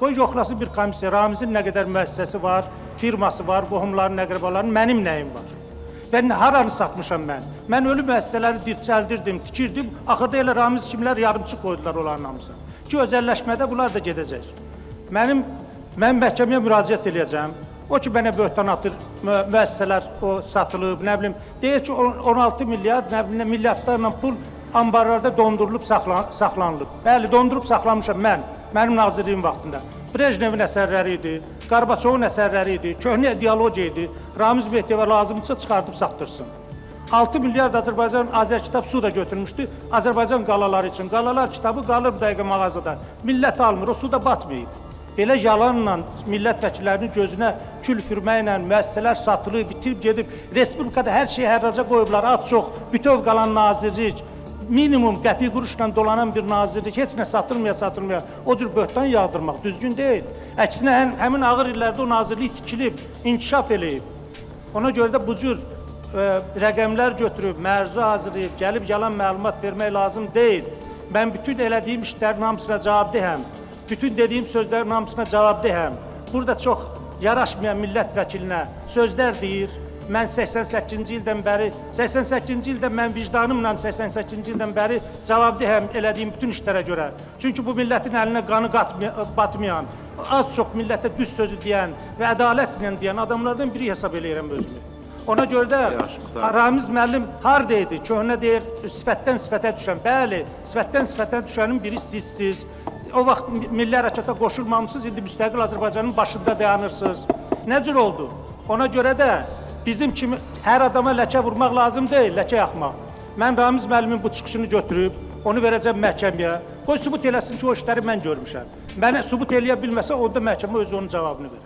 Qoy yoxlasın bir komissiya, Ramizin nə qədər müəssisəsi var, firması var, qohumların, əqrəbaların, mənim nəyim var? Və haranı satmışam mən? Mən ölü müəssisələri dirçəldirdim, tikirdim, axırda elə Ramiz kimlər yarımçı qoydular onların hamısı. Ki, özəlləşmədə bunlar da gedəcək. Mən məhkəməyə müraciət edəcəm. O ki, mənə böhtan atır, müəssisələr o satılıb, nə bilim, deyir ki, 16 milyard, nə bilim, milyardlarla pul ambarlarda dondurulub, saxlanılıb. Bəli, dondurub saxlamışam mən. Mənim nazirliyim vaxtında. Brejnevin əsərləri idi, Qarbaçovun əsərləri idi, köhnə ideologiya idi. Ramiz Mehdiyevə lazımdırsa çıxardıb satdırsın. 6 milyard Azərbaycan Azərkitab su da götürmüşdü Azərbaycan qalaları üçün. Qalalar kitabı qalır bu dəqiqə mağazada. Millət almır, o suda batmayıb. Belə yalanla millət vəkillərinin gözünə kül fürməklə müəssisələr satılıb, bitirib gedib. Respublikada hər şeyi hərraca qoyublar, az çox, bütöv qalan nazirlik. Minimum qəpik quruşla dolanan bir nazirlik, heç nə satılmaya, o cür böhtan yağdırmaq düzgün deyil. Əksinə, həmin ağır illərdə o nazirlik tikilib, inkişaf eləyib. Ona görə də bu cür rəqəmlər götürüb, mərzu hazırlayıb, gəlib yalan məlumat vermək lazım deyil. Mən bütün elədiyim işlərin hamısına cavabdehəm, bütün dediyim sözlərin hamısına cavabdehəm. Burada çox yaraşmayan millət vəkilinə sözlər deyir. Mən 88-ci ildən bəri, 88-ci ildə mən vicdanımla 88-ci ildən bəri cavabdehəm elədiyim bütün işlərə görə. Çünki bu millətin əlinə qanı batmayan, az çox millətə düz sözü deyən və ədalətlə deyən adamlardan biri hesab eləyirəm özümü. Ona görə də Ramiz müəllim haradaydı? Köhnə deyir, sifətdən sifətə düşən. Bəli, sifətdən sifətə düşənin biri sizsiz. O vaxt milli hərəkata qoşulmamışsınız, indi müstəqil Azərbaycanın başında dayanırsınız. Nə cür oldu? Ona görə də bizim kimi hər adama ləkə vurmaq lazım deyil, ləkə yaxmaq. Mən Ramiz müəllimin bu çıxışını götürüb, onu verəcəm məhkəməyə. Qoy sübut eləsin ki, o işləri mən görmüşəm. Mənə sübut eləyə bilməsə, onda məhkəmə özü onun cavabını verir.